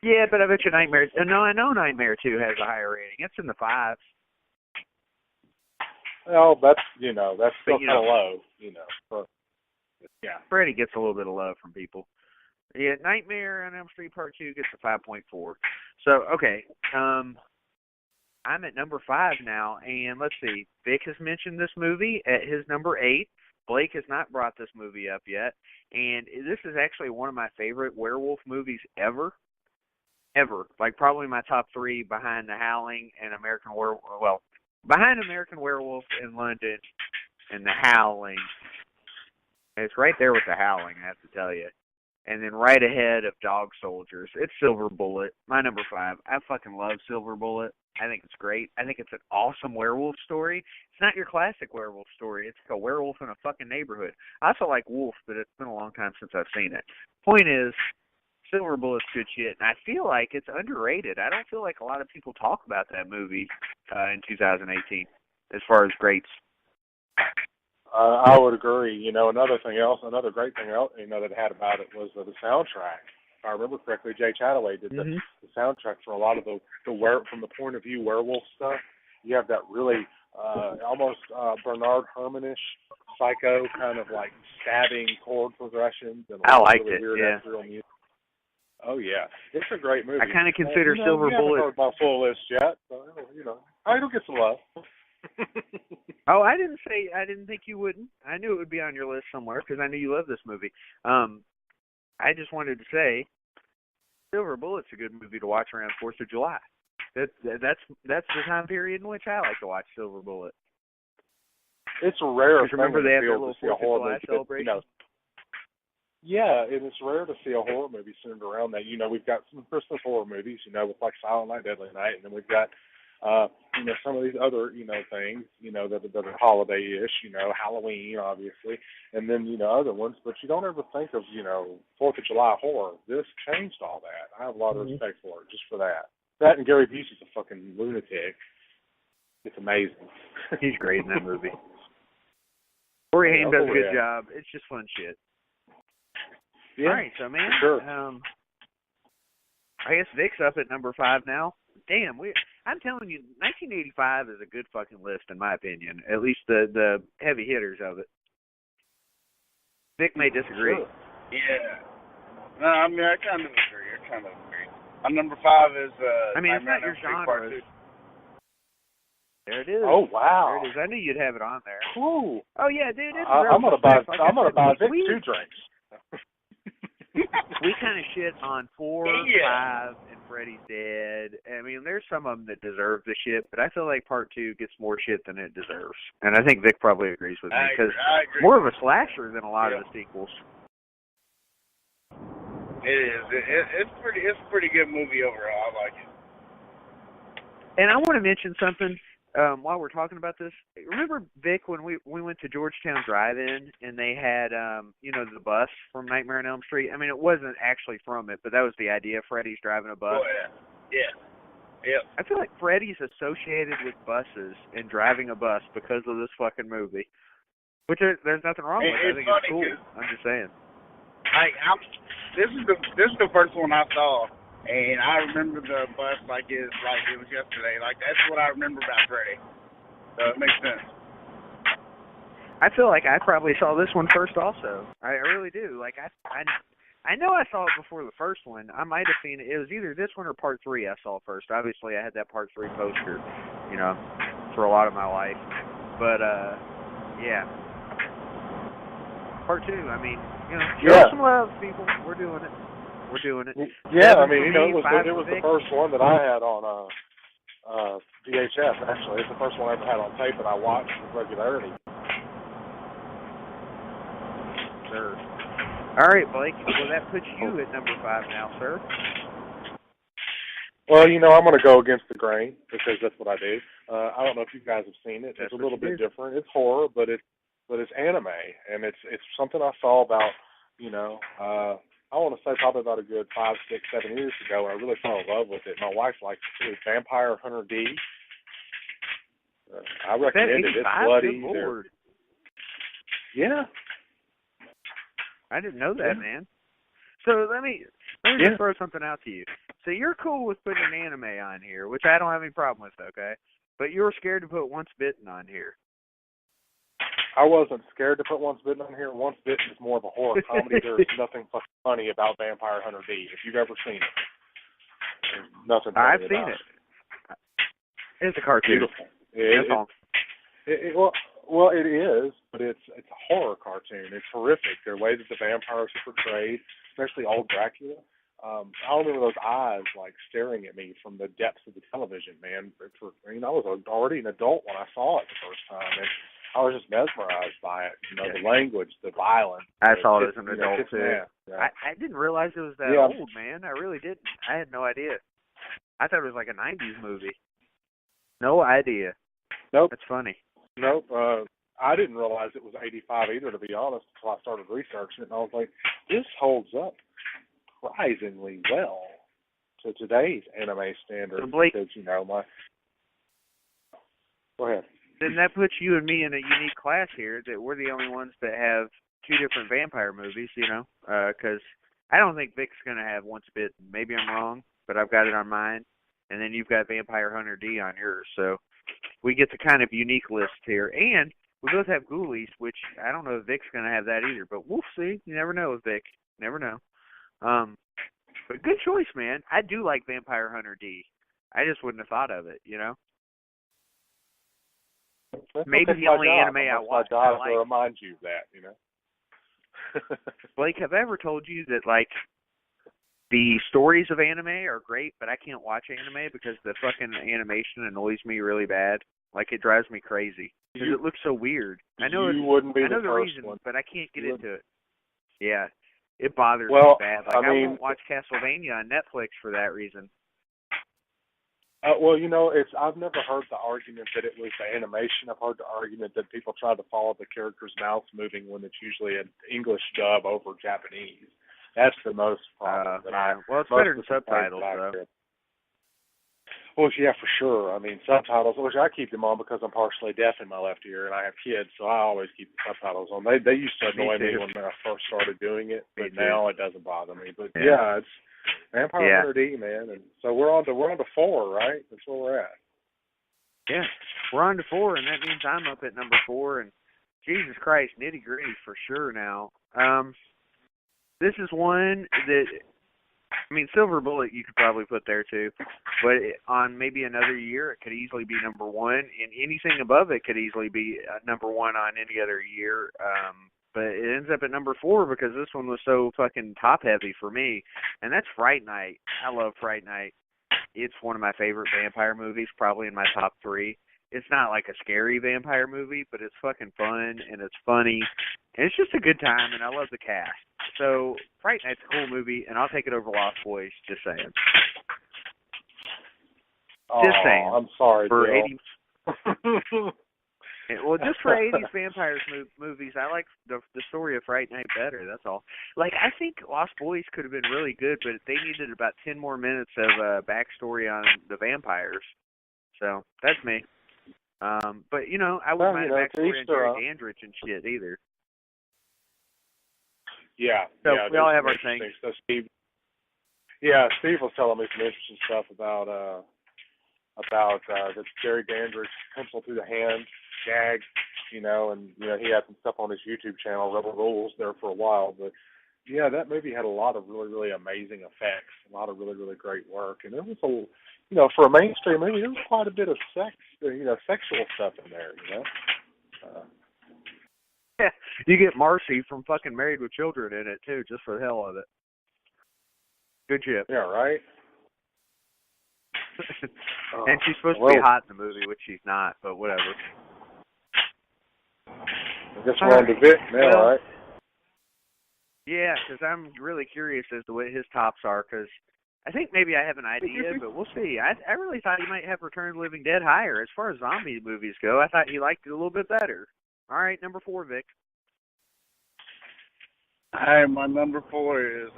Yeah, but I bet you Nightmare. No, I know Nightmare 2 has a higher rating. It's in the fives. Well, that's still But, kind of low, But, yeah. Freddy gets a little bit of love from people. Yeah, Nightmare on Elm Street Part 2 gets a 5.4. So, okay, I'm at number 5 now, and let's see. Vic has mentioned this movie at his number 8. Blake has not brought this movie up yet, and this is actually one of my favorite werewolf movies ever. Ever. Like, probably my top 3 behind The Howling and American Werewolf. Well, behind American Werewolf in London and The Howling. It's right there with The Howling, I have to tell you. And then right ahead of Dog Soldiers, it's Silver Bullet, my number 5. I fucking love Silver Bullet. I think it's great. I think it's an awesome werewolf story. It's not your classic werewolf story. It's like a werewolf in a fucking neighborhood. I also like Wolf, but it's been a long time since I've seen it. Point is, Silver Bullet's good shit, and I feel like it's underrated. I don't feel like a lot of people talk about that movie in 2018 as far as greats. I would agree. Another great thing that it had about it was the soundtrack. If I remember correctly, Jay Chataway did the soundtrack for a lot of the from the point of view werewolf stuff. You have that really almost Bernard Herrmann-ish psycho kind of like stabbing chord progressions and I liked really it. Weird Yeah. ethereal music. Oh yeah, it's a great movie. I kind of consider Silver you haven't Bullet. heard my full list yet, so it'll get some love. Oh, I didn't think you wouldn't. I knew it would be on your list somewhere because I knew you love this movie. I just wanted to say, Silver Bullet's a good movie to watch around 4th of July. That's the time period in which I like to watch Silver Bullet. It's a rare thing remember they have their to little see a 4th of horror July movie, celebration. Yeah, and it's rare to see a horror movie centered around that. We've got some Christmas horror movies, with like Silent Night, Deadly Night, and then we've got some of these other, things, that are holiday-ish, Halloween, obviously, and then, other ones, but you don't ever think of, 4th of July horror. This changed all that. I have a lot of respect for it, just for that. That and Gary Busey's a fucking lunatic. It's amazing. He's great in that movie. Corey Haim does a good job. It's just fun shit. Yeah, all right, so, man, sure. I guess Vic's up at number 5 now. Damn, I'm telling you, 1985 is a good fucking list in my opinion. At least the heavy hitters of it. Vic may disagree. Sure. Yeah. No, I mean I kind of agree. My number 5 is it's not your genre. There it is. Oh wow. There it is. I knew you'd have it on there. Cool. Oh yeah, dude. I'm gonna buy Vic 2 drinks. We kind of shit on 4, 5, and Freddy's Dead. I mean, there's some of them that deserve the shit, but I feel like Part 2 gets more shit than it deserves. And I think Vic probably agrees with me, because it's more of a slasher than a lot of the sequels. It is. It's a pretty good movie overall. I like it. And I want to mention something while we're talking about this. Remember, Vic, when we went to Georgetown Drive-In and they had, the bus from Nightmare on Elm Street? I mean, it wasn't actually from it, but that was the idea. Freddy's driving a bus. Oh, yeah. Yeah. I feel like Freddy's associated with buses and driving a bus because of this fucking movie. Which there's nothing wrong with. I think it's cool. I'm just saying. This is the first one I saw. And I remember the bus like it was yesterday. Like, that's what I remember about Freddy. So it makes sense. I feel like I probably saw this one first also. I really do. Like, I know I saw it before the first one. I might have seen it. It was either this one or Part 3 I saw first. Obviously, I had that Part 3 poster, for a lot of my life. But, yeah. Part 2, I mean, show some love, people. We're doing it. Yeah, I mean, it was the first one that I had on VHS, actually. It's the first one I ever had on tape that I watched with regularity. Sure. All right, Blake. Well, that puts you at number 5 now, sir. Well, I'm going to go against the grain because that's what I do. I don't know if you guys have seen it. It's a little bit different. It's horror, but it's anime, and it's something I saw about, I want to say probably about a good 5, 6, 7 years ago. I really fell in love with it. My wife liked it. It's Vampire Hunter D. I recommend it. It's bloody. Yeah. I didn't know that, man. So let me just throw something out to you. So you're cool with putting an anime on here, which I don't have any problem with, okay? But you were scared to put Once Bitten on here. I wasn't scared to put Once Bitten on here. Once Bitten is more of a horror comedy. There's nothing fucking funny about Vampire Hunter D. If you've ever seen it, there's nothing funny I've seen it. It's a cartoon. Beautiful. That's all. Well, it is, but it's a horror cartoon. It's horrific. The way that the vampires are portrayed, especially old Dracula. I remember those eyes like staring at me from the depths of the television, man. I was already an adult when I saw it the first time, and I was just mesmerized by it. The language, the violence. I saw it as an adult too. Yeah. I didn't realize it was that old, man. I really didn't. I had no idea. I thought it was like a '90s movie. No idea. Nope. That's funny. Nope. I didn't realize it was '85 either, to be honest, until I started researching it, and I was like, this holds up surprisingly well to today's anime standards. So Blake, because, Go ahead. Then that puts you and me in a unique class here, that we're the only ones that have two different vampire movies, because I don't think Vic's going to have Once Bitten. Maybe I'm wrong, but I've got it on mine. And then you've got Vampire Hunter D on yours. So we get the kind of unique list here. And we both have Ghoulies, which I don't know if Vic's going to have that either, but we'll see. You never know with Vic. Never know. But good choice, man. I do like Vampire Hunter D. I just wouldn't have thought of it, Maybe the only anime I watch. My job to remind you of that, Blake, have I ever told you that, like, the stories of anime are great, but I can't watch anime because the fucking animation annoys me really bad. Like, it drives me crazy because it looks so weird. I know wouldn't be I know the reason, first one, but I can't get into it. Yeah, it bothers me bad. Like, I won't watch Castlevania on Netflix for that reason. I've never heard the argument that it was the animation. I've heard the argument that people try to follow the characters' mouths moving when it's usually an English dub over Japanese. That's the most problem Well, it's better than subtitles, though. Well, yeah, for sure. I mean, subtitles, which I keep them on because I'm partially deaf in my left ear and I have kids, so I always keep the subtitles on. They used to annoy me when I first started doing it, but now it doesn't bother me. But yeah it's Vampire Hunter D, man, and so we're on to 4, right? That's where we're at. Yeah, we're on to 4, and that means I'm up at number 4. And Jesus Christ, nitty gritty for sure. Now, this is one that, Silver Bullet you could probably put there too, but on maybe another year it could easily be number 1, and anything above it could easily be number 1 on any other year. But it ends up at number 4 because this one was so fucking top-heavy for me, and that's Fright Night. I love Fright Night. It's one of my favorite vampire movies, probably in my top 3. It's not like a scary vampire movie, but it's fucking fun, and it's funny, and it's just a good time, and I love the cast. So Fright Night's a cool movie, and I'll take it over Lost Boys, just saying. Just saying. I'm sorry, for Bill. Well, just for 80s vampires movies, I like the story of Fright Night better, that's all. Like, I think Lost Boys could have been really good, but they needed about 10 more minutes of backstory on the vampires. So, that's me. But, I wouldn't mind a backstory on Jerry Dandridge and shit either. Yeah. So, we all have our things. So Steve was telling me some interesting stuff about the Jerry Dandridge pencil through the hand gag, and he had some stuff on his YouTube channel, Rebel Rules, there for a while. But yeah, that movie had a lot of really, really amazing effects, a lot of really, really great work, and it was for a mainstream movie, there was quite a bit of sexual stuff in there, Yeah, you get Marcy from fucking Married with Children in it too, just for the hell of it. Good shit. Yeah, right. And she's supposed to be hot in the movie, which she's not, but whatever. I guess we're on to Vic now, right? Yeah, because I'm really curious as to what his tops are, because I think maybe I have an idea, but we'll see. I really thought you might have Return of the Living Dead higher. As far as zombie movies go, I thought you liked it a little bit better. All right, number 4, Vic. Hi, my number 4 is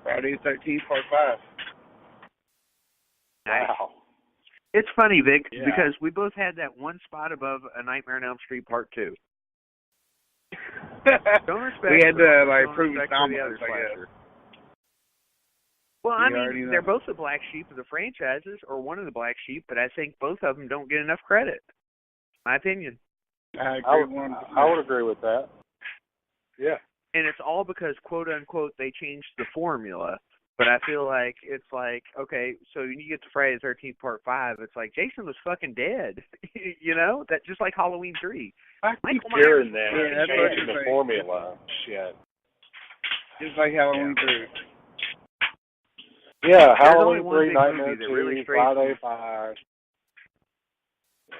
Friday the 13th, Part 5. Wow. It's funny, Vic, because we both had that one spot above A Nightmare on Elm Street Part 2. Don't respect. We had to prove the dominance, other I guess. Well, I You already mean, know. they're both the black sheep of the franchises, or one of the black sheep, but I think both of them don't get enough credit. My opinion. I agree 100%. I would agree with that. Yeah. And it's all because, quote unquote, they changed the formula. But I feel like it's like, okay, so when you get to Friday the 13th Part 5, it's like Jason was fucking dead. You know? That just like Halloween 3. I keep Michael Myers hearing that. Yeah, that's what changing you're the saying. formula. Shit. Just like Halloween 3. Yeah, There's Halloween only one 3, big Nightmare movie that 2, really strays Friday from- 5.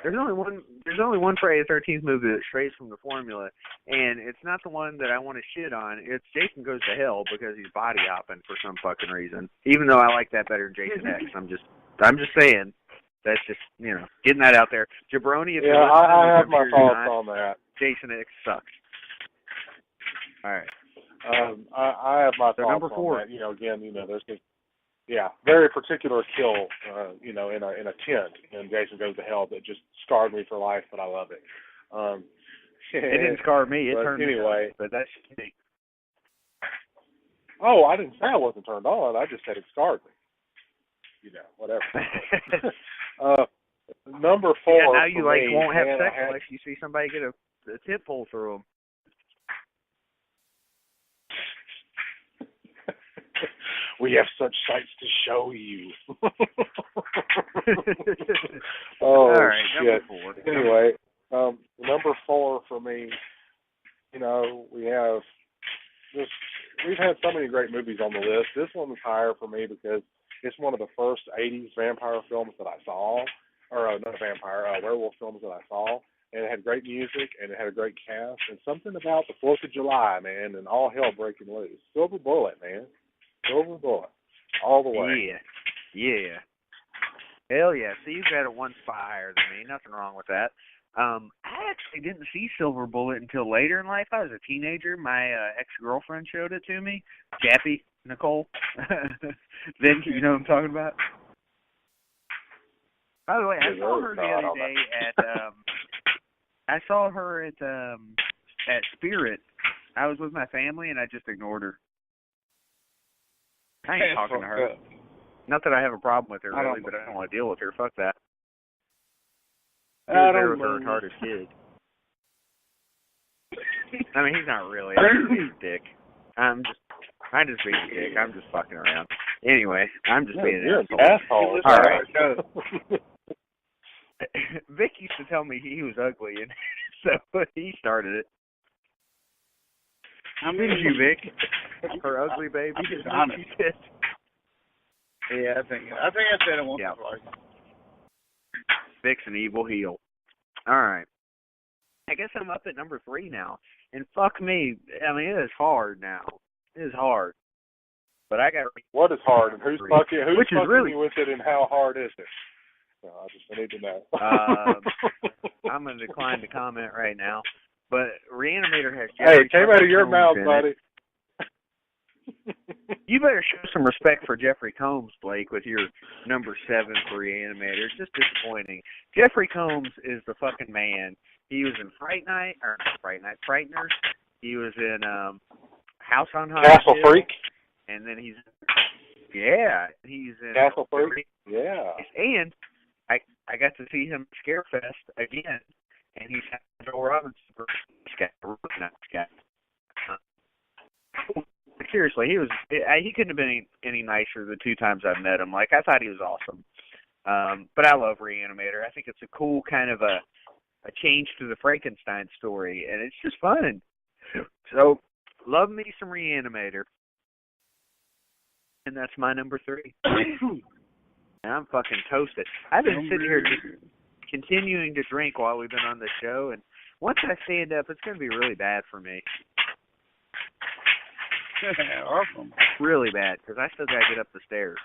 There's only one Friday the 13th movie that strays from the formula, and it's not the one that I want to shit on. It's Jason Goes to Hell because he's body hopping for some fucking reason. Even though I like that better than Jason X, I'm just saying. That's just, you know, getting that out there. Jabroni, if you're listening, I have I'm my sure you're thoughts not, on that. Jason X sucks. All right. I have my So thoughts number 4. on that. You know, again, you know, there's this, very particular kill, you know, in a tent in Jason Goes to Hell that just scarred me for life, but I love it. It didn't scar me. It but turned anyway. me on, but that's me. Oh, I didn't say I wasn't turned on. I just said it scarred me. You know, whatever. Number 4. Yeah, now you for like me, won't have man, sex unless you see somebody get a tip pull through them. We have such sights to show you. Oh, all right, shit. number 4. Anyway, number 4 for me, you know, we've had so many great movies on the list. This one was higher for me because it's one of the first 80s vampire films that I saw, or not vampire, werewolf films that I saw, and it had great music, and it had a great cast, and something about the 4th of July, man, and all hell breaking loose. Silver Bullet, man. Silver Bullet. All the way. Yeah. Hell yeah. So you've got a 1 spot higher than me. Nothing wrong with that. I actually didn't see Silver Bullet until later in life. I was a teenager. My ex-girlfriend showed it to me. Jappy, Nicole. Then you know what I'm talking about? By the way, I saw her the other day at Spirit. I was with my family and I just ignored her. I ain't talking to her. Not that I have a problem with her, really, but I don't want to deal with her. Fuck that. She was there with her retarded kid. I mean, he's not really. He's a dick. I'm just being a dick. I'm just fucking around. Anyway, I'm just being an asshole. All right. Vic used to tell me he was ugly, and so he started it. I mean, Didn't you, Vic? Her ugly baby. Just honest. Yeah, I think I said it once or twice. Vic's an evil heel. All right. I guess I'm up at number 3 now. And fuck me. I mean, it is hard now. It is hard. But I got. What is hard, and who's fucking really you with it, and how hard is it? No, I need to know. I'm going to decline to comment right now. But Re-Animator has. Hey, it came out of your mouth, buddy. You better show some respect for Jeffrey Combs, Blake, with your number 7 for Re-Animator. It's just disappointing. Jeffrey Combs is the fucking man. He was in Fright Night, or not Fright Night, Frighteners. He was in House on Haunted Castle Hill, Freak. and then he's in Castle Freak. Yeah. And I got to see him at Scarefest again, and he's Joel Robinson for Scat. Seriously, he couldn't have been any nicer the 2 times I've met him. Like, I thought he was awesome. But I love Re-Animator. I think it's a cool kind of a change to the Frankenstein story, and it's just fun. So, love me some Re-Animator. And that's my number 3. And I'm fucking toasted. I've been sitting here just continuing to drink while we've been on the show, and once I stand up, it's going to be really bad for me. Awesome. Really bad, because I still got to get up the stairs.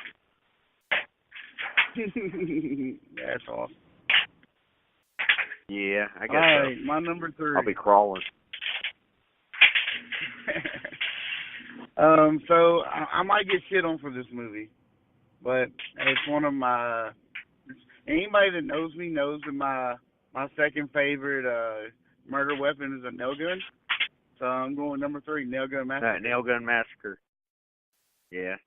That's awesome. Yeah, I guess All right, my number 3. I'll be crawling. So I might get shit on for this movie, but it's one of my. Anybody that knows me knows that my second favorite murder weapon is a nail gun. So I'm going number 3, Nail Gun Massacre. Nail Gun Massacre. Yeah.